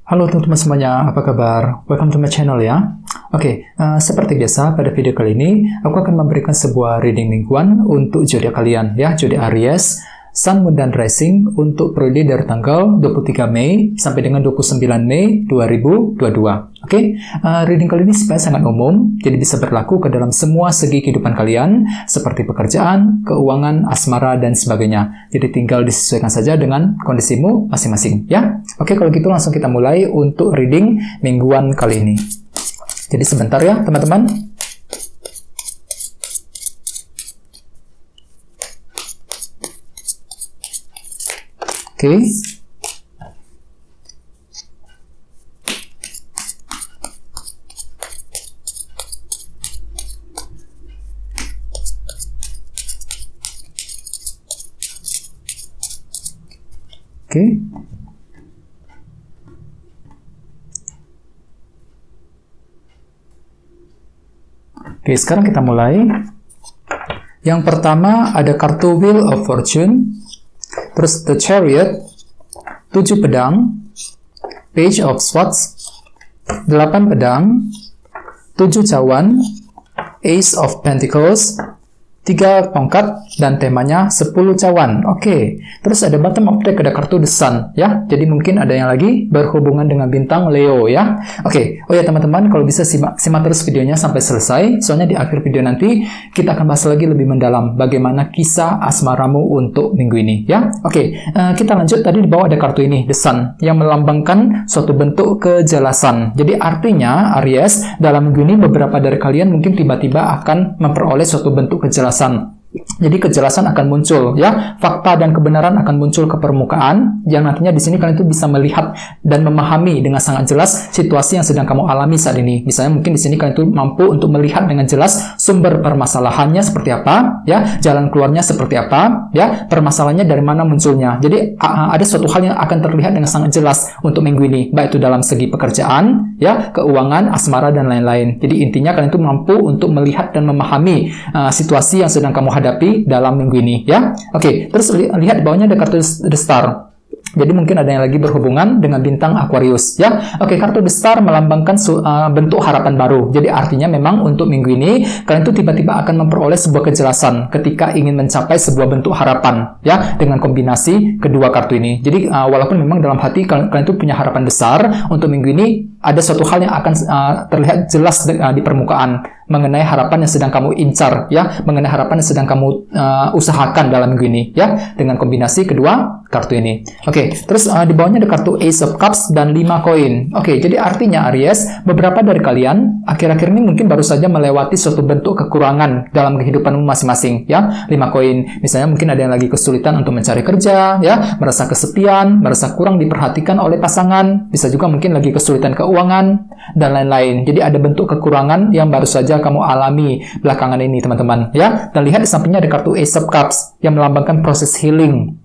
Halo teman-teman semuanya, apa kabar? Welcome to my channel ya. Oke, seperti biasa pada video kali ini, aku akan memberikan sebuah reading mingguan untuk zodiak kalian ya, zodiak Aries, Sun, Moon, dan Rising untuk periode dari tanggal 23 Mei sampai dengan 29 Mei 2022. Oke, reading kali ini sebenarnya sangat umum, jadi bisa berlaku ke dalam semua segi kehidupan kalian, seperti pekerjaan, keuangan, asmara, dan sebagainya. Jadi tinggal disesuaikan saja dengan kondisimu masing-masing, ya. Oke, kalau gitu langsung kita mulai untuk reading mingguan kali ini. Jadi sebentar ya, teman-teman. Oke. Oke, sekarang kita mulai. Yang pertama ada kartu Wheel of Fortune, terus The Chariot, 7 pedang, Page of Swords, 8 pedang, 7 cawan, Ace of Pentacles, 3 tongkat, dan temanya 10 cawan. Oke, terus ada bottom of deck, ada kartu The Sun ya. Jadi mungkin ada yang lagi berhubungan dengan bintang Leo ya. Oke, oh ya teman-teman, kalau bisa simak terus videonya sampai selesai. Soalnya di akhir video nanti kita akan bahas lagi lebih mendalam bagaimana kisah asmaramu untuk minggu ini ya. Oke, kita lanjut. Tadi di bawah ada kartu ini The Sun yang melambangkan suatu bentuk kejelasan. Jadi artinya Aries, dalam minggu ini beberapa dari kalian mungkin tiba-tiba akan memperoleh suatu bentuk kejelasan. Jadi kejelasan akan muncul ya, fakta dan kebenaran akan muncul ke permukaan yang nantinya di sini kalian itu bisa melihat dan memahami dengan sangat jelas situasi yang sedang kamu alami saat ini. Misalnya mungkin di sini kalian itu mampu untuk melihat dengan jelas sumber permasalahannya seperti apa ya, jalan keluarnya seperti apa ya, permasalahannya dari mana munculnya. Jadi ada suatu hal yang akan terlihat dengan sangat jelas untuk minggu ini, baik itu dalam segi pekerjaan ya, keuangan, asmara, dan lain-lain. Jadi intinya kalian itu mampu untuk melihat dan memahami situasi yang sedang kamu hadapi dalam minggu ini ya. Oke, terus lihat di bawahnya ada kartu The Star. Jadi mungkin ada yang lagi berhubungan dengan bintang Aquarius ya. Oke, kartu The Star melambangkan bentuk harapan baru. Jadi artinya memang untuk minggu ini kalian tuh tiba-tiba akan memperoleh sebuah kejelasan ketika ingin mencapai sebuah bentuk harapan ya, dengan kombinasi kedua kartu ini. Jadi walaupun memang dalam hati kalian tuh punya harapan besar, untuk minggu ini ada suatu hal yang akan terlihat jelas di permukaan mengenai harapan yang sedang kamu incar ya, mengenai harapan yang sedang kamu usahakan dalam minggu ini ya, dengan kombinasi kedua kartu ini. Oke, terus di bawahnya ada kartu Ace of Cups dan 5 koin. Oke, jadi artinya Aries, beberapa dari kalian akhir-akhir ini mungkin baru saja melewati suatu bentuk kekurangan dalam kehidupanmu masing-masing ya. 5 koin, misalnya mungkin ada yang lagi kesulitan untuk mencari kerja ya, merasa kesepian, merasa kurang diperhatikan oleh pasangan, bisa juga mungkin lagi kesulitan keuangan dan lain-lain. Jadi ada bentuk kekurangan yang baru saja kamu alami belakangan ini teman-teman ya. Dan lihat di sampingnya ada kartu Ace of Cups yang melambangkan proses healing.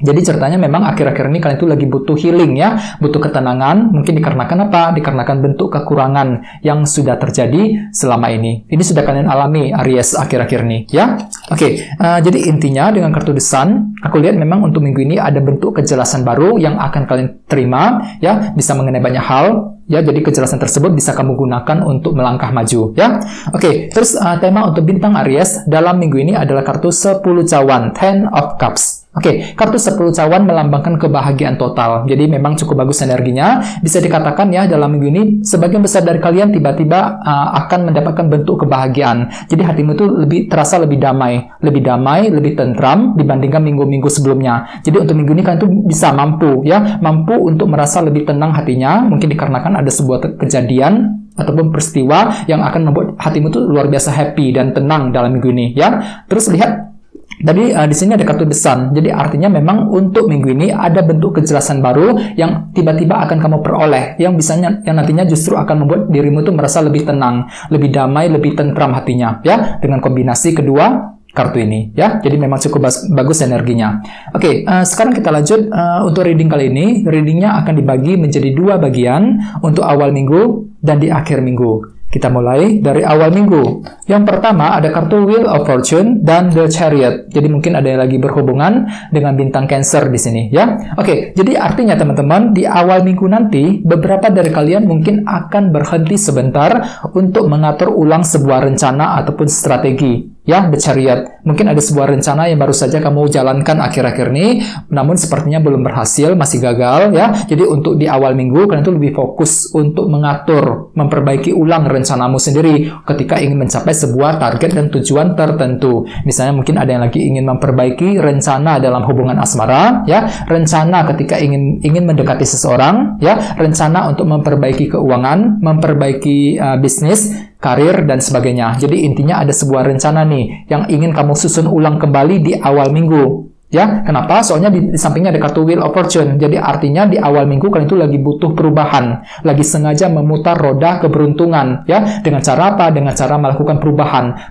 Jadi ceritanya memang akhir-akhir ini kalian itu lagi butuh healing ya, butuh ketenangan. Mungkin dikarenakan apa? Dikarenakan bentuk kekurangan yang sudah terjadi selama ini. Ini sudah kalian alami Aries akhir-akhir ini ya. Oke, jadi intinya dengan kartu The Sun, aku lihat memang untuk minggu ini ada bentuk kejelasan baru yang akan kalian terima ya, bisa mengenai banyak hal ya. Jadi kejelasan tersebut bisa kamu gunakan untuk melangkah maju ya. Oke, terus tema untuk bintang Aries dalam minggu ini adalah kartu 10 cawan, 10 of Cups. Oke, kartu 10 cawan melambangkan kebahagiaan total. Jadi memang cukup bagus energinya. Bisa dikatakan ya, dalam minggu ini sebagian besar dari kalian tiba-tiba akan mendapatkan bentuk kebahagiaan. Jadi hatimu itu terasa lebih damai, lebih tentram dibandingkan minggu-minggu sebelumnya. Jadi untuk minggu ini kalian tuh bisa mampu untuk merasa lebih tenang hatinya. Mungkin dikarenakan ada sebuah kejadian ataupun peristiwa yang akan membuat hatimu tuh luar biasa happy dan tenang dalam minggu ini ya. Terus lihat tadi di sini ada kartu The Sun. Jadi artinya memang untuk minggu ini ada bentuk kejelasan baru yang tiba-tiba akan kamu peroleh, yang nantinya justru akan membuat dirimu itu merasa lebih tenang, lebih damai, lebih tentram hatinya ya, dengan kombinasi kedua kartu ini ya. Jadi memang cukup bagus energinya. Oke, sekarang kita lanjut untuk reading kali ini. Readingnya akan dibagi menjadi 2 bagian, untuk awal minggu dan di akhir minggu. Kita mulai dari awal minggu. Yang pertama ada kartu Wheel of Fortune dan The Chariot. Jadi mungkin ada yang lagi berhubungan dengan bintang Cancer di sini, ya. Oke, jadi artinya teman-teman, di awal minggu nanti, beberapa dari kalian mungkin akan berhenti sebentar untuk mengatur ulang sebuah rencana ataupun strategi. Ya, The Chariot. Mungkin ada sebuah rencana yang baru saja kamu jalankan akhir-akhir ini, namun sepertinya belum berhasil, masih gagal, ya. Jadi untuk di awal minggu, kalian itu lebih fokus untuk mengatur, memperbaiki ulang rencanamu sendiri ketika ingin mencapai sebuah target dan tujuan tertentu. Misalnya mungkin ada yang lagi ingin memperbaiki rencana dalam hubungan asmara, ya, rencana ketika ingin mendekati seseorang, ya, rencana untuk memperbaiki keuangan, memperbaiki bisnis, karir, dan sebagainya. Jadi intinya ada sebuah rencana nih yang ingin kamu susun ulang kembali di awal minggu. Ya, kenapa? Soalnya di sampingnya ada kartu Wheel of Fortune. Jadi artinya di awal minggu kalian itu lagi butuh perubahan, lagi sengaja memutar roda keberuntungan. Ya, dengan cara apa? Dengan cara melakukan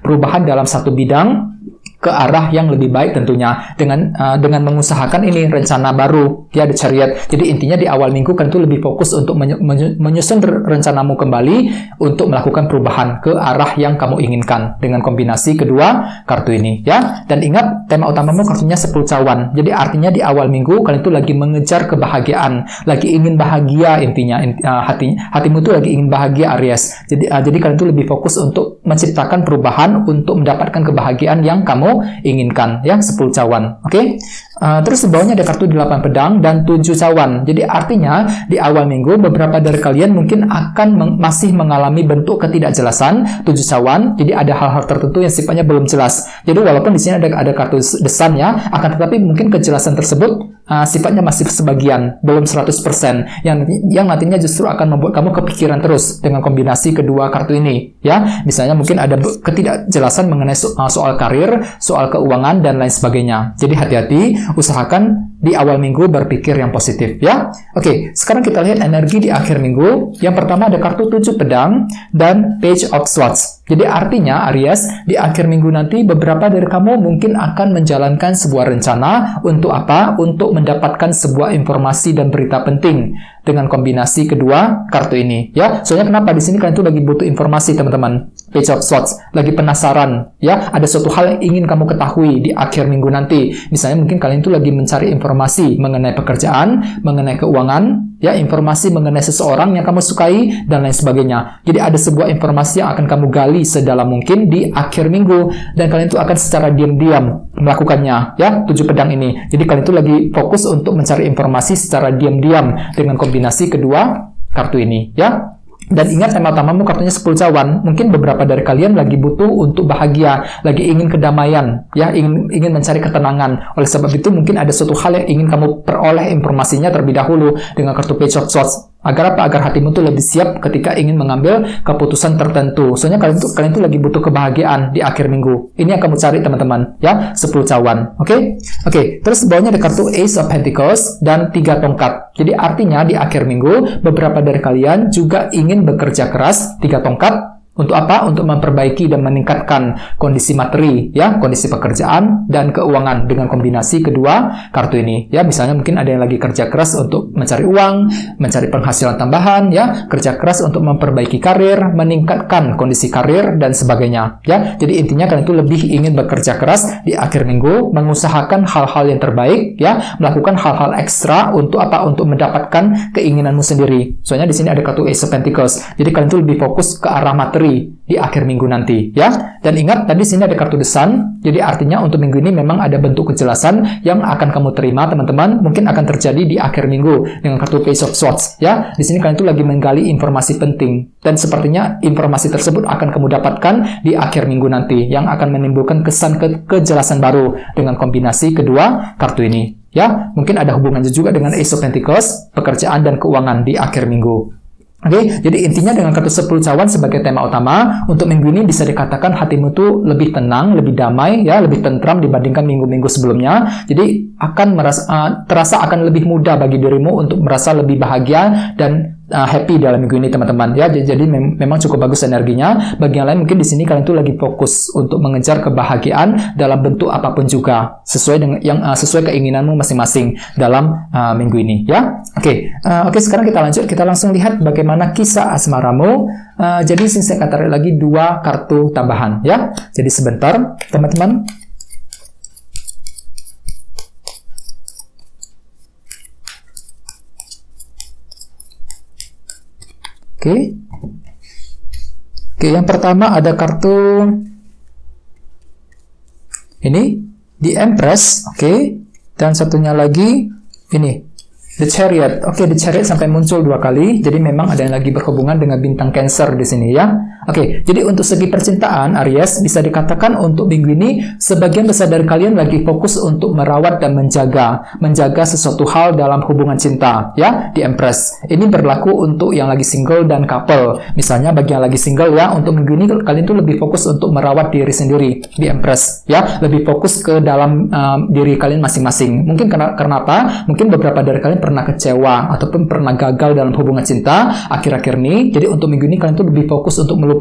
perubahan dalam satu bidang ke arah yang lebih baik tentunya dengan mengusahakan ini rencana baru, ya, The Chariot. Jadi intinya di awal minggu kan itu lebih fokus untuk menyusun rencanamu kembali untuk melakukan perubahan ke arah yang kamu inginkan dengan kombinasi kedua kartu ini, ya. Dan ingat tema utamamu kartunya 10 cawan. Jadi artinya di awal minggu kalian itu lagi mengejar kebahagiaan, lagi ingin bahagia intinya, hatimu itu lagi ingin bahagia, Aries. Jadi kalian itu lebih fokus untuk menciptakan perubahan untuk mendapatkan kebahagiaan yang kamu inginkan, ya, 10 cawan. Oke. Terus di bawahnya ada kartu 8 pedang dan 7 cawan. Jadi artinya di awal minggu beberapa dari kalian mungkin akan masih mengalami bentuk ketidakjelasan 7 cawan. Jadi ada hal-hal tertentu yang sifatnya belum jelas. Jadi walaupun di sini ada kartu The Sun, ya, akan tetapi mungkin kejelasan tersebut sifatnya masih sebagian, belum 100%, yang nantinya justru akan membuat kamu kepikiran terus dengan kombinasi kedua kartu ini, ya. Misalnya mungkin ada ketidakjelasan mengenai soal karir, soal keuangan, dan lain sebagainya. Jadi hati-hati, usahakan di awal minggu berpikir yang positif, ya. Oke, sekarang kita lihat energi di akhir minggu. Yang pertama ada kartu 7 pedang dan Page of Swords. Jadi artinya, Aries, di akhir minggu nanti beberapa dari kamu mungkin akan menjalankan sebuah rencana untuk apa? Untuk mendapatkan sebuah informasi dan berita penting dengan kombinasi kedua kartu ini, ya. Soalnya kenapa di sini kalian tuh lagi butuh informasi, teman-teman. Page of Swords, lagi penasaran, ya. Ada suatu hal yang ingin kamu ketahui di akhir minggu nanti. Misalnya mungkin kalian tuh lagi mencari informasi mengenai pekerjaan, mengenai keuangan, ya, informasi mengenai seseorang yang kamu sukai, dan lain sebagainya. Jadi ada sebuah informasi yang akan kamu gali sedalam mungkin di akhir minggu, dan kalian itu akan secara diam-diam melakukannya, ya, 7 pedang ini. Jadi kalian itu lagi fokus untuk mencari informasi secara diam-diam dengan kombinasi kedua kartu ini, ya. Dan ingat tema utamamu kartunya 10 cawan. Mungkin beberapa dari kalian lagi butuh untuk bahagia, lagi ingin kedamaian, ya, ingin mencari ketenangan. Oleh sebab itu mungkin ada suatu hal yang ingin kamu peroleh informasinya terlebih dahulu dengan kartu Page of Swords. Agar apa? Agar hatimu tuh lebih siap ketika ingin mengambil keputusan tertentu. Soalnya kalian tuh lagi butuh kebahagiaan di akhir minggu. Ini yang kamu cari, teman-teman, ya, 10 cawan. Oke? Oke, terus bawahnya ada kartu Ace of Pentacles dan 3 tongkat. Jadi artinya di akhir minggu beberapa dari kalian juga ingin bekerja keras, 3 tongkat. Untuk apa? Untuk memperbaiki dan meningkatkan kondisi materi, ya, kondisi pekerjaan dan keuangan dengan kombinasi kedua kartu ini. Ya, misalnya mungkin ada yang lagi kerja keras untuk mencari uang, mencari penghasilan tambahan, ya, kerja keras untuk memperbaiki karir, meningkatkan kondisi karir, dan sebagainya. Ya, jadi intinya kalian itu lebih ingin bekerja keras di akhir minggu, mengusahakan hal-hal yang terbaik, ya, melakukan hal-hal ekstra untuk apa? Untuk mendapatkan keinginanmu sendiri. Soalnya di sini ada kartu Ace of Pentacles. Jadi kalian itu lebih fokus ke arah materi di akhir minggu nanti, ya. Dan ingat tadi sini ada kartu The Sun. Jadi artinya untuk minggu ini memang ada bentuk kejelasan yang akan kamu terima, teman-teman. Mungkin akan terjadi di akhir minggu dengan kartu Page of Swords, ya. Di sini kalian tuh lagi menggali informasi penting, dan sepertinya informasi tersebut akan kamu dapatkan di akhir minggu nanti yang akan menimbulkan kesan kejelasan baru dengan kombinasi kedua kartu ini, ya. Mungkin ada hubungannya juga dengan Ace of Pentacles, pekerjaan dan keuangan di akhir minggu. Oke, jadi intinya dengan kartu 10 cawan sebagai tema utama, untuk minggu ini bisa dikatakan hatimu tuh lebih tenang, lebih damai, ya, lebih tentram dibandingkan minggu-minggu sebelumnya. Jadi akan terasa akan lebih mudah bagi dirimu untuk merasa lebih bahagia dan happy dalam minggu ini teman-teman ya. Jadi memang cukup bagus energinya. Bagi yang lain mungkin di sini kalian tuh lagi fokus untuk mengejar kebahagiaan dalam bentuk apapun juga, sesuai dengan sesuai keinginanmu masing-masing dalam minggu ini ya. Oke, sekarang kita lanjut, kita langsung lihat bagaimana kisah asmaramu. Jadi saya akan tarik lagi 2 kartu tambahan ya. Jadi sebentar teman-teman. Oke, yang pertama ada kartu ini, The Empress, dan satunya lagi ini, The Chariot. The Chariot sampai muncul 2 kali, jadi memang ada yang lagi berhubungan dengan bintang Cancer di sini ya. Jadi untuk segi percintaan Aries, bisa dikatakan untuk minggu ini sebagian besar dari kalian lagi fokus untuk merawat dan menjaga sesuatu hal dalam hubungan cinta ya, di Empress. Ini berlaku untuk yang lagi single dan couple. Misalnya bagi yang lagi single ya, untuk minggu ini kalian tuh lebih fokus untuk merawat diri sendiri di Empress ya, lebih fokus ke dalam diri kalian masing-masing. Mungkin karena apa? Mungkin beberapa dari kalian pernah kecewa ataupun pernah gagal dalam hubungan cinta akhir-akhir ini. Jadi untuk minggu ini kalian tuh lebih fokus untuk melupakan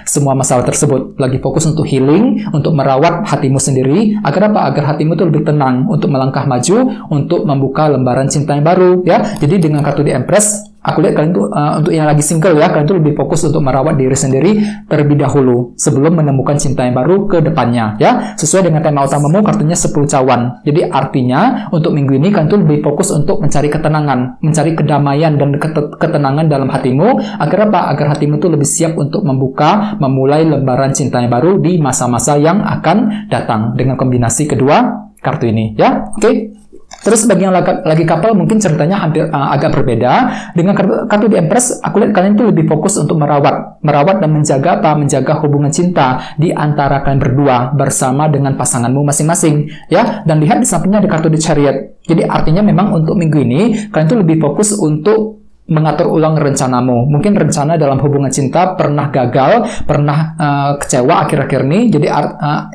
semua masalah tersebut, lagi fokus untuk healing, untuk merawat hatimu sendiri. Agar apa? Agar hatimu tuh lebih tenang untuk melangkah maju, untuk membuka lembaran cinta yang baru ya. Jadi dengan kartu di Empress, aku lihat kalian tuh untuk yang lagi single ya, kalian tuh lebih fokus untuk merawat diri sendiri terlebih dahulu sebelum menemukan cinta yang baru ke depannya ya. Sesuai dengan tema utamamu, kartunya 10 cawan. Jadi artinya untuk minggu ini kalian tuh lebih fokus untuk mencari ketenangan, mencari kedamaian dan ketenangan dalam hatimu. Agar apa? Agar hatimu tuh lebih siap untuk memulai lembaran cinta yang baru di masa-masa yang akan datang dengan kombinasi kedua kartu ini ya. Terus bagi yang lagi couple mungkin ceritanya hampir agak berbeda. Dengan kartu di Empress, aku lihat kalian tuh lebih fokus untuk merawat dan menjaga hubungan cinta di antara kalian berdua bersama dengan pasanganmu masing-masing ya. Dan lihat di sampingnya ada kartu di Chariot. Jadi artinya memang untuk minggu ini kalian tuh lebih fokus untuk mengatur ulang rencanamu. Mungkin rencana dalam hubungan cinta pernah gagal, pernah kecewa akhir-akhir ini.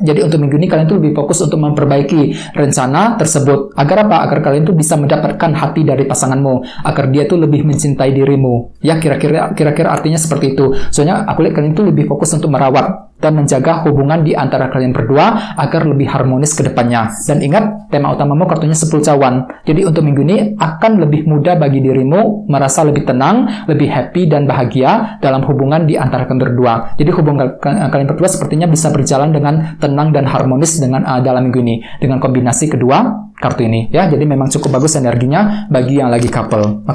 Jadi untuk minggu ini kalian tuh lebih fokus untuk memperbaiki rencana tersebut. Agar apa? Agar kalian tuh bisa mendapatkan hati dari pasanganmu, agar dia tuh lebih mencintai dirimu. Ya, kira-kira artinya seperti itu. Soalnya aku lihat kalian tuh lebih fokus untuk merawat dan menjaga hubungan di antara kalian berdua agar lebih harmonis ke depannya. Dan ingat, tema utamamu kartunya 10 cawan. Jadi untuk minggu ini akan lebih mudah bagi dirimu merasa lebih tenang, lebih happy dan bahagia dalam hubungan di antara kalian berdua. Jadi hubungan kalian berdua sepertinya bisa berjalan dengan tenang dan harmonis dengan dalam minggu ini dengan kombinasi kedua kartu ini ya. Jadi memang cukup bagus energinya bagi yang lagi couple.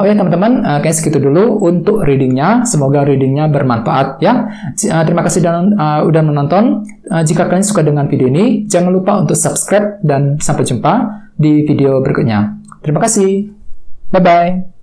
Ya teman-teman, kayaknya segitu dulu untuk readingnya. Semoga readingnya bermanfaat ya. Terima kasih udah menonton. Jika kalian suka dengan video ini, jangan lupa untuk subscribe dan sampai jumpa di video berikutnya. Terima kasih. Bye-bye.